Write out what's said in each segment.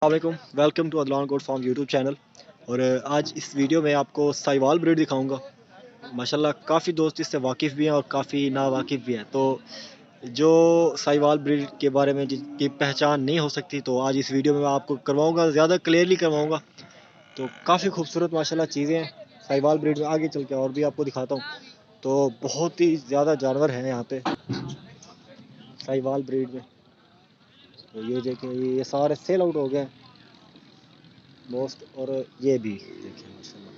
वालेकुम, welcome to Adlan goat farm YouTube channel. और आज इस वीडियो में आपको साहिवाल ब्रीड दिखाऊंगा। माशाल्लाह काफ़ी दोस्त इससे वाकिफ़ भी हैं और काफ़ी नावाकिफ़ भी हैं। तो जो साहिवाल ब्रीड के बारे में जिनकी पहचान नहीं हो सकती, तो आज इस वीडियो में मैं आपको करवाऊंगा, ज़्यादा क्लियरली करवाऊंगा। तो काफ़ी खूबसूरत माशाल्लाह चीज़ें हैं साहिवाल ब्रीड में। आगे चल के और भी आपको दिखाता हूँ। तो बहुत ही ज़्यादा जानवर हैं यहाँ पे साहिवाल ब्रीड में। तो ये देखें, ये सारे सेल आउट हो गए मोस्ट। और ये भी देखिए माशाल्लाह,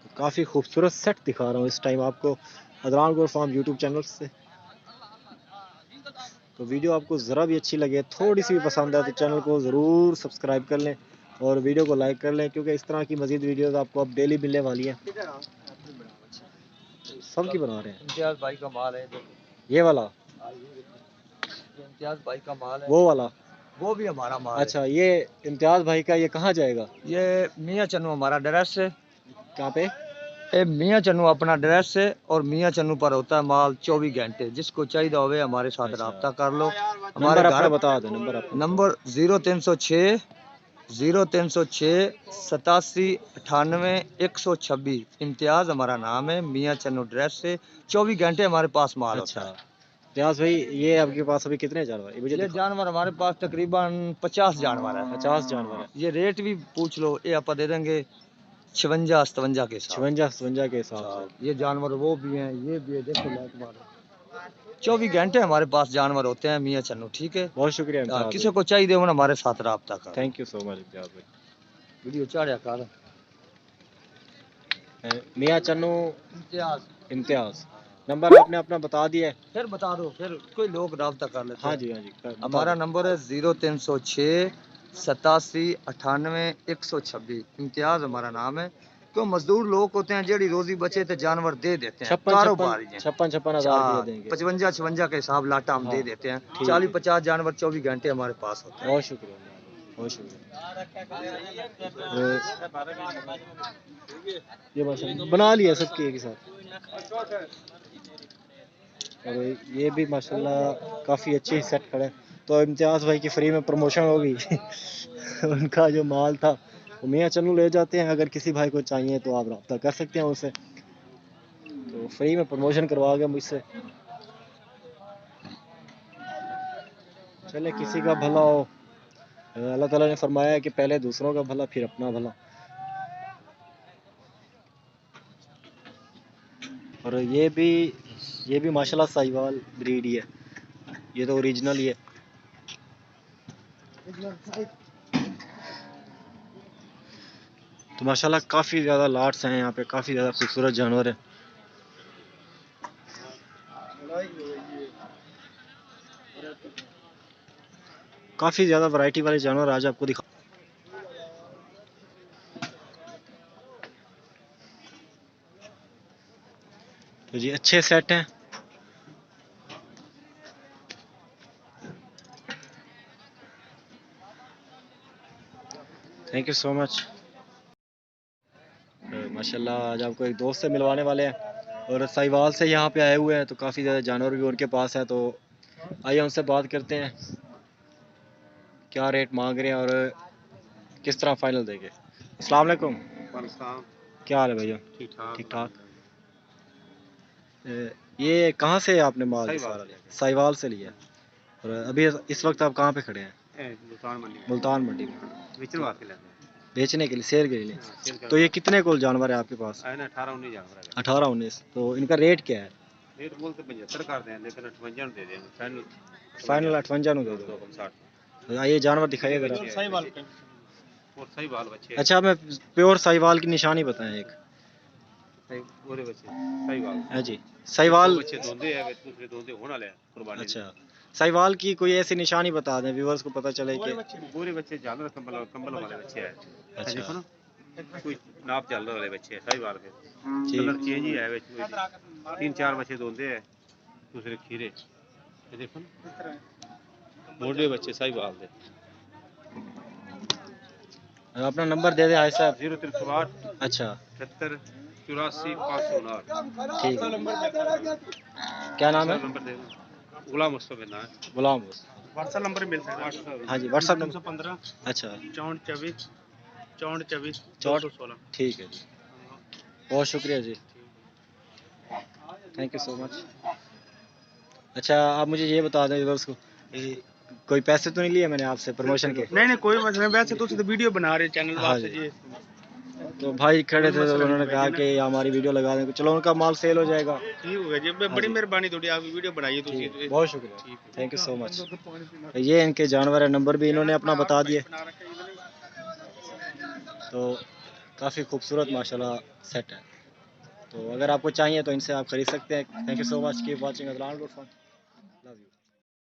तो काफ़ी खूबसूरत सेट दिखा रहा हूँ इस टाइम आपको अदलान गोट फार्म यूट्यूब चैनल से। तो वीडियो आपको ज़रा भी अच्छी लगे, थोड़ी सी भी पसंद आए, तो चैनल को ज़रूर सब्सक्राइब कर लें और वीडियो को लाइक कर लें, क्योंकि इस तरह की मज़ीद वीडियोज़ आपको अब डेली मिलने वाली हैं। सब की बना रहे हैं। इम्तियाज भाई का माल है। ये वाला इम्तियाज भाई का माल है, वो वाला। वो भी हमारा माल अच्छा, ये इम्तियाज भाई का, ये कहाँ जाएगा? है। ये मियाँ चन्नू हमारा ड्रेस है। कहाँ पे? ये मियाँ चन्नू अपना ड्रेस है और मियाँ चन्नू पर होता है माल 24 घंटे। जिसको चाहिए होवे हमारे साथ अच्छा। रब्ता कर लो। हमारे नंबर अपना घर बता दो। नंबर अपना नंबर 0306 87 98 126। इम्तियाज हमारा नाम है, मियाँ चन्नू ड्रेस से 24 घंटे हमारे पास माल होता अच्छा है। रियाज भाई, ये आपके पास अभी कितने जानवर? ये मुझे ये दिखा। जानवर हमारे पास तकरीबन 50 जानवर है। 50 जानवर है। ये रेट भी पूछ लो, ये आप दे देंगे 56-57 के साथ। 56-57 के हिसाब से। ये जानवर वो भी हैं, ये भी है, देखो लाइट मारो। 24 घंटे हमारे पास जानवर होते हैं मियाँ चन्नू, ठीक है। बहुत शुक्रिया इम्तियाज किसी भाई। को चाहिए हो ना हमारे साथ रब्ता कर। Thank you so much Imtiaz भाई। वीडियो चाढ़िया कर। मियाँ चन्नू इम्तियाज इम्तियाज। नंबर आपने अपना बता दिया है। फिर बता दो, फिर कोई लोग रब्ता कर लेते हाँ हैं। जी, हाँ जी, बता हमारा दो। नंबर है 0306 87 98 126। इम्तियाज हमारा नाम है। क्यों मजदूर लोग होते हैं, जेड़ी रोजी बचे तो जानवर दे देते हैं, 56 56 कारोबारी हैं। 56 हजार के दे देंगे। 55-56 के हिसाब लाटा हम हाँ दे देते हैं। ठीक है। 40-50 जानवर 24 घंटे हमारे पास होते हैं। बहुत शुक्रिया, बहुत शुक्रिया। ये माशाल्लाह बना लिया सबके एक ही साथ। और ये भी माशाल्लाह काफ़ी अच्छे सेट खड़े। तो इम्तियाज़ भाई की फ्री में प्रमोशन होगी। उनका जो माल था वो मियाँ चन्नू ले जाते हैं। अगर किसी भाई को चाहिए तो आप रब्ता कर सकते हैं उनसे। तो फ्री में प्रमोशन करवा गया मुझसे। चले, किसी का भला हो। अल्लाह ताला ने फरमाया है कि पहले दूसरों का भला फिर अपना भला। और ये भी माशाल्लाह साहिवाल ब्रीड ही है। ये तो ओरिजिनल ही है। तो माशाल्लाह काफ़ी ज़्यादा लाट्स हैं यहाँ पे, काफ़ी ज़्यादा खूबसूरत जानवर है। काफ़ी ज़्यादा वैरायटी वाले जानवर आज आपको दिखा। तो जी अच्छे सेट हैं। Thank you so much. माशाल्लाह आज आपको एक दोस्त से मिलवाने वाले हैं और साहिवाल से यहाँ पे आए हुए हैं। तो काफ़ी ज़्यादा जानवर भी उनके पास है। तो आइए उनसे बात करते हैं, क्या रेट मांग रहे हैं और किस तरह फाइनल देंगे। अस्सलाम वालेकुम। क्या हाल है भैया? ठीक ठाक। ये कहाँ से आपने माल ये सारा लिया? साहिवाल से लिया। और अभी इस वक्त आप कहाँ पे खड़े हैं? मुल्तान मंडी में। बेचने के लिए, सेल के लिए? तो ये कितने कुल जानवर है आपके पास? 18-19। तो इनका रेट क्या है? रेट बोलते 75 कर दें, लेकिन 58 दे देंगे फाइनल। फाइनल 58 दे दो। तो आइए जानवर दिखाइए जरा। और सही बाल बच्चे। अच्छा, मैं प्योर साहिवाल की निशानी बताएं एक। पूरे बच्चे सही बाल है जी, साहिवाल बच्चे धोंदे हैं, दूसरे धोंदे होने वाले हैं कुर्बानी। अच्छा, साहिवाल की कोई ऐसी निशानी बता दें व्यूअर्स को पता चले कि पूरे बच्चे झालर कंबल कंबल वाले बच्चे हैं। अच्छा देखो ना, कोई नाप झालर वाले बच्चे हैं सही बाल के। ठीक। कलर चेंज ही है, 3-4 बच्चे धोंदे हैं, दूसरे खीरे। ये देखो ना, मोटे बच्चे सही बाल दे। अपना नंबर दे दे भाई साहब। 0308 अच्छा 78 84 559। ठीक है। क्या नाम है? नंबर दे दो। गुलाम मुस्तफा नाम है। गुलाम। व्हाट्सएप नंबर मिल सकता है। हाँ जी, व्हाट्सअप नंबर। 315 अच्छा 64 24 64 24 चौट 216। ठीक है जी, बहुत शुक्रिया जी, थैंक यू सो मच। अच्छा आप मुझे ये बता दें उसको, कोई पैसे तो नहीं लिए मैंने आपसे प्रमोशन के? नहीं नहीं कोई मसला नहीं, वैसे तो उसे तो वीडियो बना रहे चैनल हाँ वास्ते जी, जी। तो भाई खड़े थे तो मसला नहीं उन्होंने भाई कहा जी ना, कि हमारी वीडियो लगा दें, चलो उनका माल सेल हो जाएगा। ठीक हो गया जी, हाँ बड़ी जी, मेहरबानी थोड़ी, आप वीडियो बनाइए तो ठीक है, उसी। बहुत शुक्रिया, ठीक है। Thank you so much. ये इनके जानवर है, नंबर भी इन्होंने अपना बता दिए। बना रखा है इन्होंने। तो काफ़ी खूबसूरत माशाल्लाह सेट है, तो अगर आपको चाहिए तो इनसे आप खरीद सकते हैं। Thank you so much, keep watching, love you.